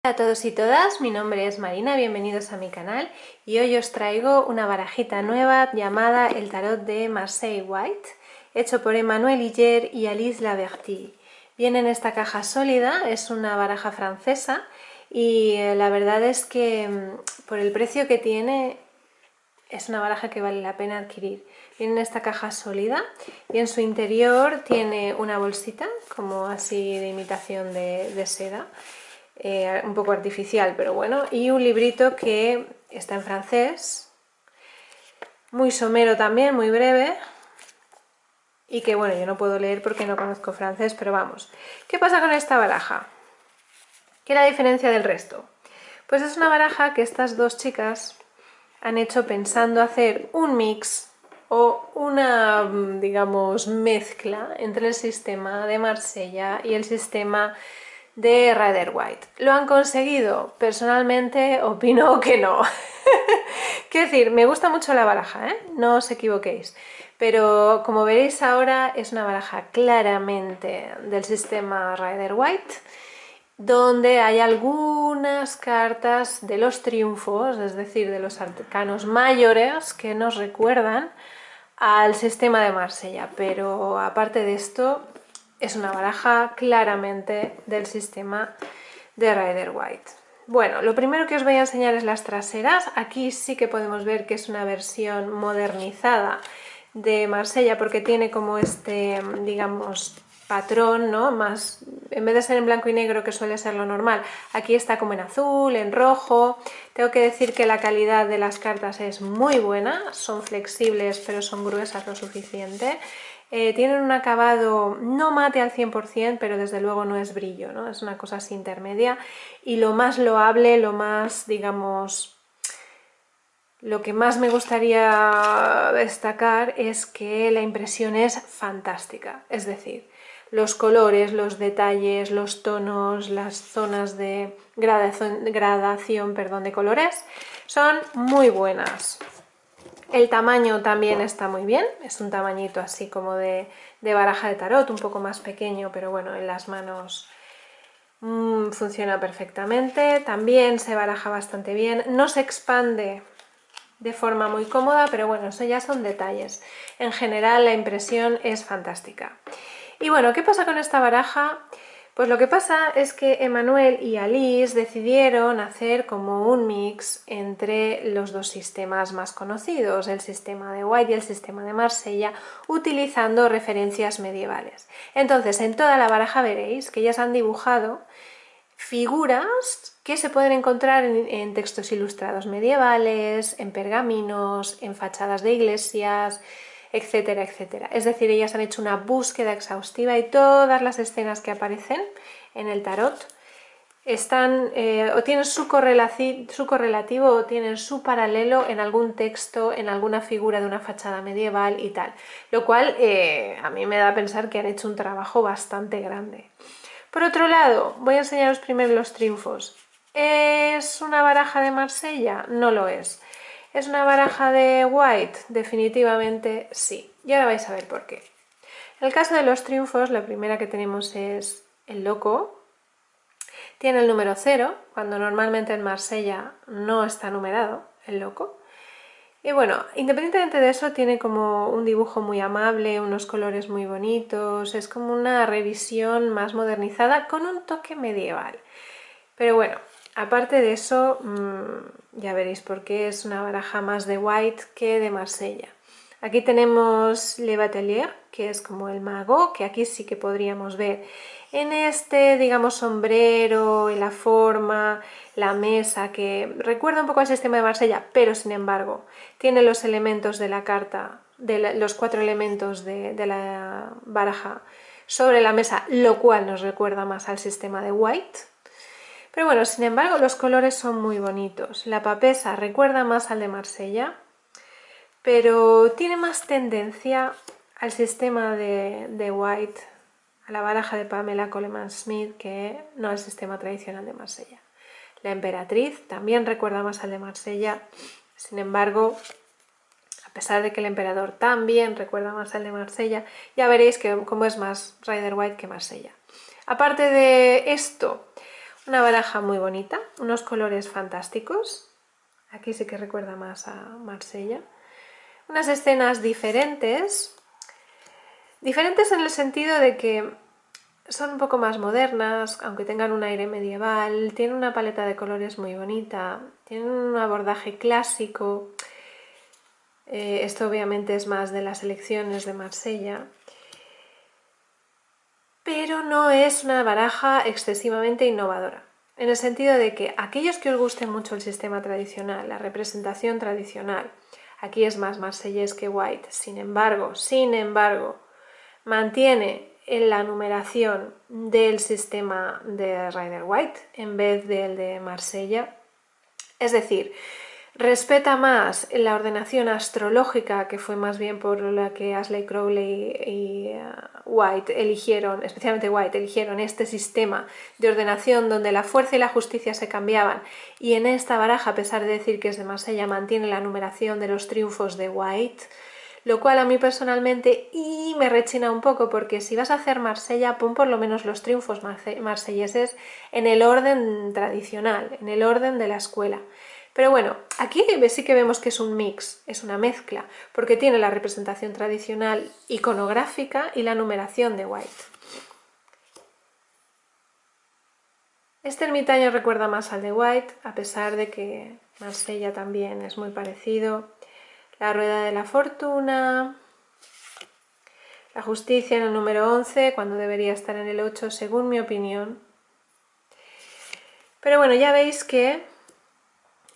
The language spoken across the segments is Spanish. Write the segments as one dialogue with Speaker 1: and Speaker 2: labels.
Speaker 1: Hola a todos y todas, mi nombre es Marina, bienvenidos a mi canal y hoy os traigo una barajita nueva llamada el tarot de Marseille White, hecho por Emmanuel Iller y Alice Laverty. Viene en esta caja sólida, es una baraja francesa y la verdad es que por el precio que tiene es una baraja que vale la pena adquirir. Viene en esta caja sólida y en su interior tiene una bolsita como así de imitación de seda. Un poco artificial, pero bueno, y un librito que está en francés, muy somero también, muy breve, y que bueno, yo no puedo leer porque no conozco francés, pero vamos. ¿Qué pasa con esta baraja? ¿Qué es la diferencia del resto? Pues es una baraja que estas dos chicas han hecho pensando hacer un mix o una, digamos, mezcla entre el sistema de Marsella y el sistema de Rider-Waite. ¿Lo han conseguido? Personalmente opino que no. Quiero decir, me gusta mucho la baraja, no os equivoquéis, pero como veréis ahora es una baraja claramente del sistema Rider-Waite, donde hay algunas cartas de los triunfos, es decir, de los arcanos mayores, que nos recuerdan al sistema de Marsella, pero aparte de esto es una baraja claramente del sistema de Rider-Waite. Bueno, lo primero que os voy a enseñar es las traseras. Aquí sí que podemos ver que es una versión modernizada de Marsella porque tiene como este, digamos, patrón, ¿no? Más, en vez de ser en blanco y negro, que suele ser lo normal, aquí está como en azul, en rojo. Tengo que decir que la calidad de las cartas es muy buena, son flexibles pero son gruesas lo suficiente. Tienen un acabado no mate al 100%, pero desde luego no es brillo, ¿no? Es una cosa así intermedia. Y lo más loable, lo más, digamos, lo que más me gustaría destacar es que la impresión es fantástica. Es decir, los colores, los detalles, los tonos, las zonas de gradación de colores son muy buenas. El tamaño también está muy bien, es un tamañito así como de baraja de tarot, un poco más pequeño, pero bueno, en las manos funciona perfectamente. También se baraja bastante bien, no se expande de forma muy cómoda, pero bueno, eso ya son detalles. En general la impresión es fantástica. Y bueno, ¿qué pasa con esta baraja? Pues lo que pasa es que Emmanuel y Alice decidieron hacer como un mix entre los dos sistemas más conocidos, el sistema de White y el sistema de Marsella, utilizando referencias medievales. Entonces, en toda la baraja veréis que ellas han dibujado figuras que se pueden encontrar en textos ilustrados medievales, en pergaminos, en fachadas de iglesias, etcétera, etcétera. Es decir, ellas han hecho una búsqueda exhaustiva y todas las escenas que aparecen en el tarot están o tienen su correlativo o tienen su paralelo en algún texto, en alguna figura de una fachada medieval y tal, lo cual a mí me da a pensar que han hecho un trabajo bastante grande. Por otro lado, voy a enseñaros primero los triunfos. ¿Es una baraja de Marsella? No lo es. ¿Es una baraja de White? Definitivamente sí. Y ahora vais a ver por qué. En el caso de los triunfos, la primera que tenemos es el loco. Tiene el número 0, cuando normalmente en Marsella no está numerado el loco. Y bueno, independientemente de eso, tiene como un dibujo muy amable, unos colores muy bonitos, es como una revisión más modernizada con un toque medieval. Pero bueno, aparte de eso, ya veréis por qué es una baraja más de White que de Marsella. Aquí tenemos Le Batelier, que es como el mago, que aquí sí que podríamos ver en este, digamos, sombrero, en la forma, la mesa, que recuerda un poco al sistema de Marsella, pero sin embargo tiene los elementos de la carta, los 4 elementos de la baraja sobre la mesa, lo cual nos recuerda más al sistema de White. Pero bueno, sin embargo, los colores son muy bonitos. La papesa recuerda más al de Marsella, pero tiene más tendencia al sistema de White, a la baraja de Pamela Coleman Smith, que no al sistema tradicional de Marsella. La emperatriz también recuerda más al de Marsella, sin embargo, a pesar de que el emperador también recuerda más al de Marsella, ya veréis que como es más Rider-Waite que Marsella. Aparte de esto, Una baraja muy bonita, unos colores fantásticos. Aquí sí que recuerda más a Marsella. Unas escenas diferentes. Diferentes en el sentido de que son un poco más modernas, aunque tengan un aire medieval. Tienen una paleta de colores muy bonita. Tienen un abordaje clásico. Esto obviamente es más de las elecciones de Marsella. Pero no es una baraja excesivamente innovadora, en el sentido de que aquellos que os guste mucho el sistema tradicional, la representación tradicional, aquí es más marsellés que White, sin embargo, mantiene en la numeración del sistema de Rider-Waite en vez del de Marsella, es decir, respeta más la ordenación astrológica, que fue más bien por la que Ashley Crowley y White eligieron, especialmente White, eligieron este sistema de ordenación donde la fuerza y la justicia se cambiaban, y en esta baraja, a pesar de decir que es de Marsella, mantiene la numeración de los triunfos de White, lo cual a mí personalmente me rechina un poco, porque si vas a hacer Marsella, pon por lo menos los triunfos marselleses en el orden tradicional, en el orden de la escuela. Pero bueno, aquí sí que vemos que es un mix, es una mezcla, porque tiene la representación tradicional iconográfica y la numeración de White. Este ermitaño recuerda más al de White, a pesar de que Marsella también es muy parecido. La rueda de la fortuna, la justicia en el número 11, cuando debería estar en el 8, según mi opinión. Pero bueno, ya veis que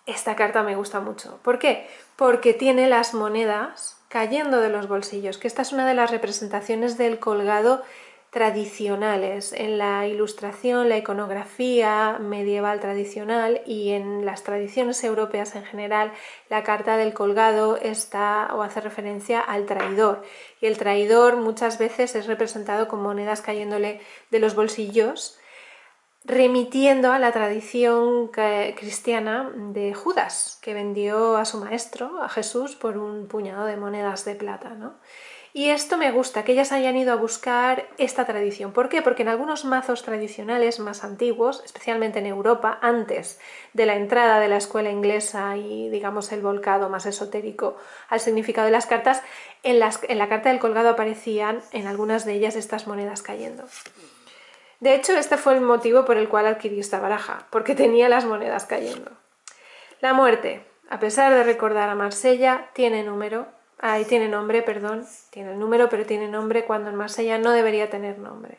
Speaker 1: esta carta me gusta mucho. ¿Por qué? Porque tiene las monedas cayendo de los bolsillos, que esta es una de las representaciones del colgado tradicionales en la ilustración, la iconografía medieval tradicional y en las tradiciones europeas en general. La carta del colgado está o hace referencia al traidor, y el traidor muchas veces es representado con monedas cayéndole de los bolsillos, remitiendo a la tradición cristiana de Judas, que vendió a su maestro, a Jesús, por un puñado de monedas de plata, ¿no? Y esto me gusta, que ellas hayan ido a buscar esta tradición. ¿Por qué? Porque en algunos mazos tradicionales más antiguos, especialmente en Europa, antes de la entrada de la escuela inglesa y, digamos, el volcado más esotérico al significado de las cartas, en la carta del colgado aparecían en algunas de ellas estas monedas cayendo. De hecho, este fue el motivo por el cual adquirí esta baraja, porque tenía las monedas cayendo. La muerte, a pesar de recordar a Marsella, tiene nombre, tiene el número, pero tiene nombre cuando en Marsella no debería tener nombre.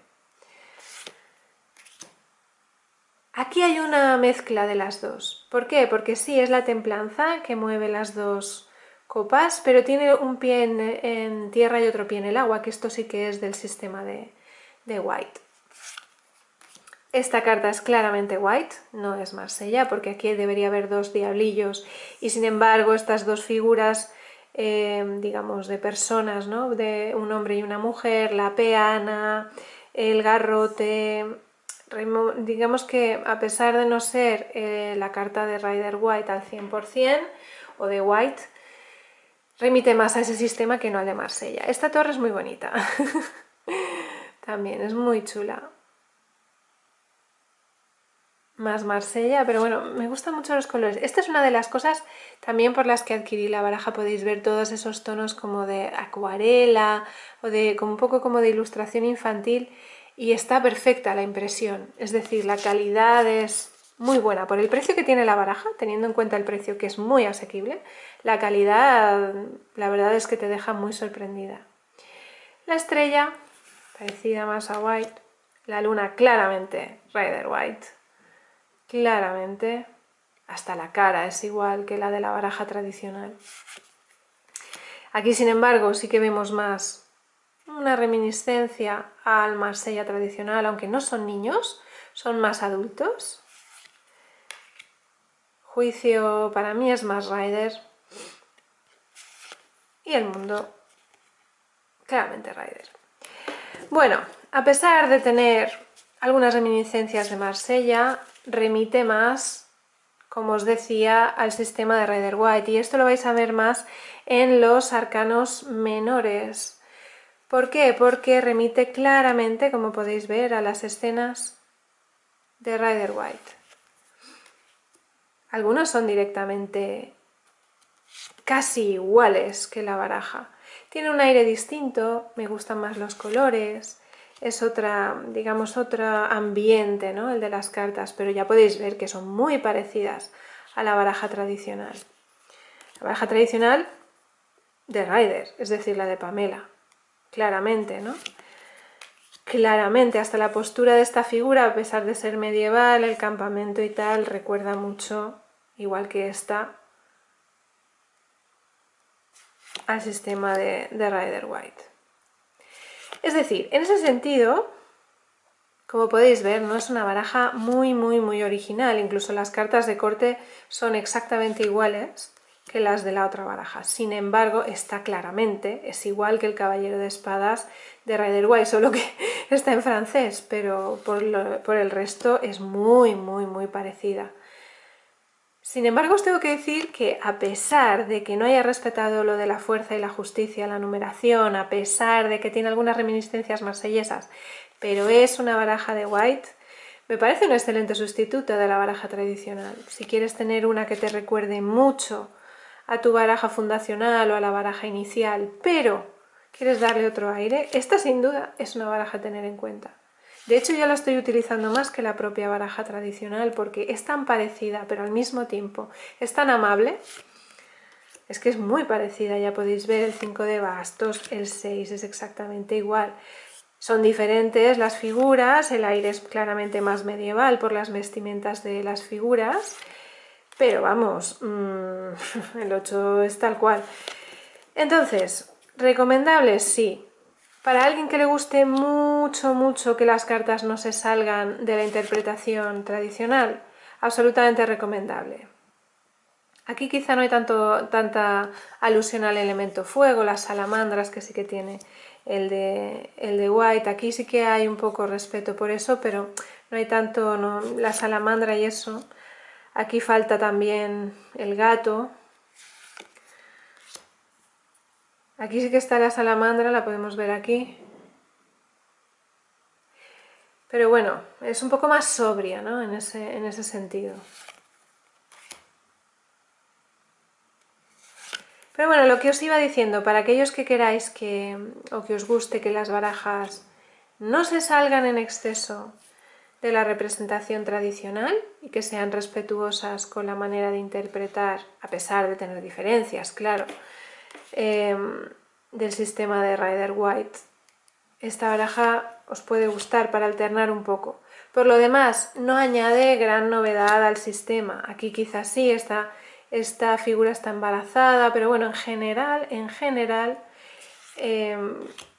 Speaker 1: Aquí hay una mezcla de las dos. ¿Por qué? Porque sí, es la templanza que mueve las dos copas, pero tiene un pie en tierra y otro pie en el agua, que esto sí que es del sistema de White. Esta carta es claramente White, no es Marsella, porque aquí debería haber dos diablillos y sin embargo estas dos figuras, digamos, de personas, ¿no? De un hombre y una mujer, la peana, el garrote, digamos que a pesar de no ser la carta de Rider-Waite al 100% o de White, remite más a ese sistema que no al de Marsella. Esta torre es muy bonita, también es muy chula. Más Marsella, pero bueno, me gustan mucho los colores. Esta es una de las cosas también por las que adquirí la baraja. Podéis ver todos esos tonos como de acuarela o de como un poco como de ilustración infantil, y está perfecta la impresión, es decir, la calidad es muy buena por el precio que tiene la baraja, teniendo en cuenta el precio, que es muy asequible. La calidad, la verdad es que te deja muy sorprendida. La estrella, parecida más a White. La luna, claramente Rider-Waite. Claramente, hasta la cara es igual que la de la baraja tradicional. Aquí, sin embargo, sí que vemos más una reminiscencia al Marsella tradicional, aunque no son niños, son más adultos. Juicio para mí es más Rider. Y el mundo, claramente Rider. Bueno, a pesar de tener algunas reminiscencias de Marsella, remite más, como os decía, al sistema de Rider-Waite, y esto lo vais a ver más en los arcanos menores. ¿Por qué? Porque remite claramente, como podéis ver, a las escenas de Rider-Waite. Algunos son directamente casi iguales que la baraja. Tiene un aire distinto, me gustan más los colores, es otra, digamos, otro ambiente, ¿no? El de las cartas, pero ya podéis ver que son muy parecidas a la baraja tradicional. La baraja tradicional de Rider, es decir, la de Pamela, claramente, ¿no? Claramente, hasta la postura de esta figura, a pesar de ser medieval, el campamento y tal, recuerda mucho, igual que esta, al sistema de Rider-Waite. Es decir, en ese sentido, como podéis ver, no es una baraja muy original, incluso las cartas de corte son exactamente iguales que las de la otra baraja. Sin embargo, está claramente, es igual que el caballero de espadas de Rider-Waite, solo que está en francés, pero por el resto es muy parecida. Sin embargo, os tengo que decir que a pesar de que no haya respetado lo de la fuerza y la justicia, la numeración, a pesar de que tiene algunas reminiscencias marsellesas, pero es una baraja de White, me parece un excelente sustituto de la baraja tradicional. Si quieres tener una que te recuerde mucho a tu baraja fundacional o a la baraja inicial, pero quieres darle otro aire, esta sin duda es una baraja a tener en cuenta. De hecho, yo la estoy utilizando más que la propia baraja tradicional porque es tan parecida, pero al mismo tiempo es tan amable. Es que es muy parecida, ya podéis ver el 5 de bastos, el 6 es exactamente igual. Son diferentes las figuras, el aire es claramente más medieval por las vestimentas de las figuras, pero vamos, el 8 es tal cual. Entonces, ¿recomendables? Sí. Para alguien que le guste mucho que las cartas no se salgan de la interpretación tradicional, absolutamente recomendable. Aquí quizá no hay tanta alusión al elemento fuego, las salamandras que sí que tiene el de White. Aquí sí que hay un poco respeto por eso, pero no hay tanto, no, la salamandra y eso. Aquí falta también el gato. Aquí sí que está la salamandra, la podemos ver aquí. Pero bueno, es un poco más sobria, ¿no? En ese sentido. Pero bueno, lo que os iba diciendo, para aquellos que queráis o que os guste que las barajas no se salgan en exceso de la representación tradicional y que sean respetuosas con la manera de interpretar, a pesar de tener diferencias, claro, del sistema de Rider-Waite, esta baraja os puede gustar para alternar un poco. Por lo demás, no añade gran novedad al sistema. Aquí quizás sí, esta figura está embarazada, pero bueno, en general,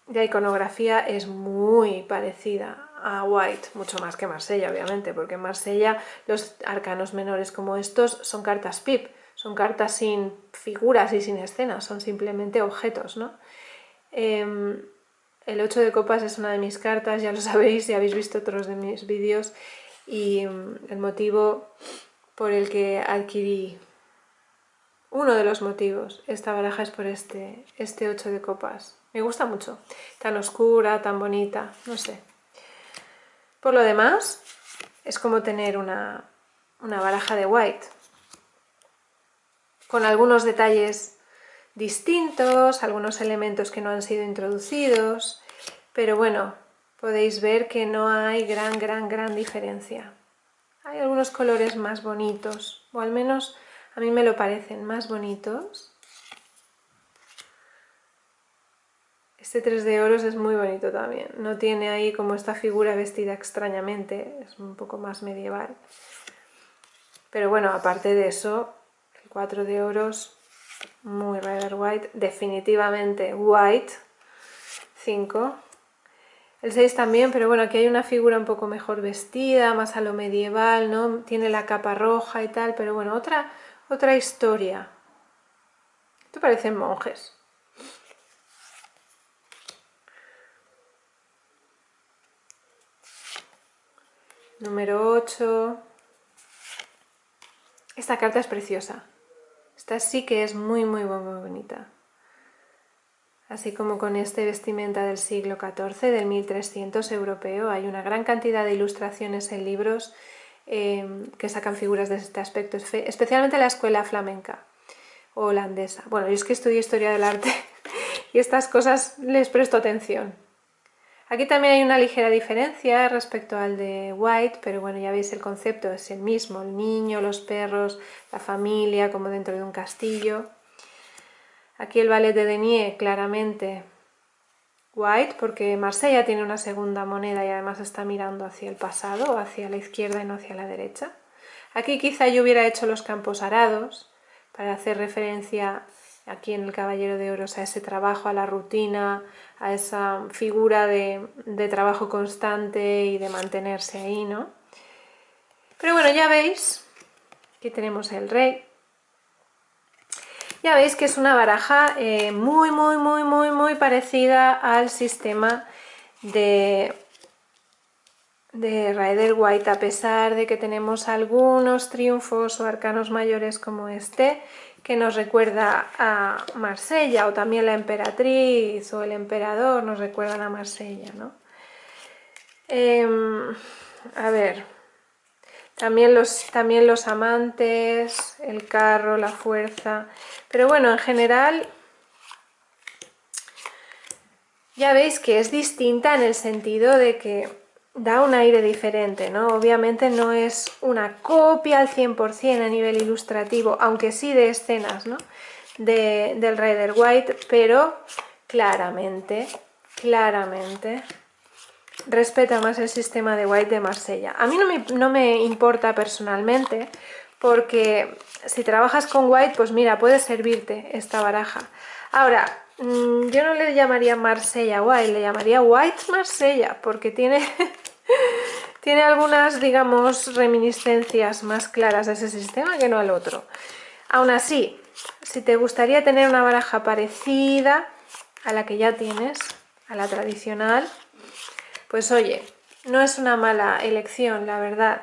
Speaker 1: la iconografía es muy parecida a White, mucho más que Marsella, obviamente, porque en Marsella los arcanos menores como estos son cartas pip, son cartas sin figuras y sin escenas, son simplemente objetos, ¿no? El 8 de copas es una de mis cartas, ya lo sabéis, ya habéis visto otros de mis vídeos, y el motivo por el que adquirí, uno de los motivos, esta baraja es por este 8 de copas. Me gusta mucho, tan oscura, tan bonita, no sé. Por lo demás, es como tener una baraja de White, con algunos detalles distintos, algunos elementos que no han sido introducidos, pero bueno, podéis ver que no hay gran diferencia. Hay algunos colores más bonitos, o al menos a mí me lo parecen más bonitos. Este 3 de oros es muy bonito también, no tiene ahí como esta figura vestida extrañamente, es un poco más medieval. Pero bueno, aparte de eso, el 4 de oros, muy Rider-Waite, definitivamente White, 5. El 6 también, pero bueno, aquí hay una figura un poco mejor vestida, más a lo medieval, ¿no? Tiene la capa roja y tal, pero bueno, otra historia. Esto parecen monjes. Número 8. Esta carta es preciosa. Esta sí que es muy bonita. así como con este vestimenta del siglo XIV, del 1300 europeo. Hay una gran cantidad de ilustraciones en libros que sacan figuras de este aspecto, especialmente la escuela flamenca o holandesa. Bueno, yo es que estudio historia del arte y estas cosas les presto atención. Aquí también hay una ligera diferencia respecto al de White, pero bueno, ya veis el concepto es el mismo, el niño, los perros, la familia, como dentro de un castillo. Aquí el ballet de Denier, claramente White, porque Marsella tiene una segunda moneda y además está mirando hacia el pasado, hacia la izquierda y no hacia la derecha. Aquí quizá yo hubiera hecho los campos arados, para hacer referencia aquí en el Caballero de Oros a ese trabajo, a la rutina, a esa figura de trabajo constante y de mantenerse ahí, ¿no? Pero bueno, ya veis, aquí tenemos el rey. Ya veis que es una baraja muy parecida al sistema de Rider-Waite, a pesar de que tenemos algunos triunfos o arcanos mayores como este, que nos recuerda a Marsella, o también la emperatriz o el emperador nos recuerdan a Marsella, ¿no? A ver, también los amantes, el carro, la fuerza, pero bueno, en general ya veis que es distinta en el sentido de que da un aire diferente, ¿no? Obviamente no es una copia al 100% a nivel ilustrativo, aunque sí de escenas, ¿no? Del Rider-Waite, pero claramente respeta más el sistema de White de Marsella. A mí no me importa personalmente, porque si trabajas con White, pues mira, puede servirte esta baraja. Ahora, yo no le llamaría Marsella White, le llamaría White Marsella, porque tiene, tiene algunas, digamos, reminiscencias más claras a ese sistema que no al otro. Aún así, si te gustaría tener una baraja parecida a la que ya tienes, a la tradicional, pues oye, no es una mala elección, la verdad.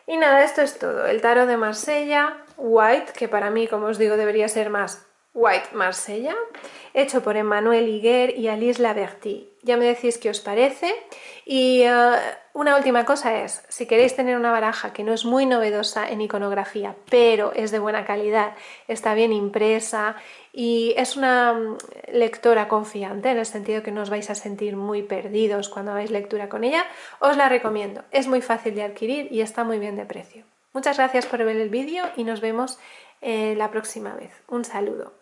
Speaker 1: Y nada, esto es todo. El tarot de Marsella, White, que para mí, como os digo, debería ser más White Marsella, hecho por Emmanuel Higuer y Alice Laverty. Ya me decís qué os parece. Y una última cosa es, si queréis tener una baraja que no es muy novedosa en iconografía, pero es de buena calidad, está bien impresa y es una lectora confiante, en el sentido que no os vais a sentir muy perdidos cuando hagáis lectura con ella, os la recomiendo. Es muy fácil de adquirir y está muy bien de precio. Muchas gracias por ver el vídeo y nos vemos la próxima vez. Un saludo.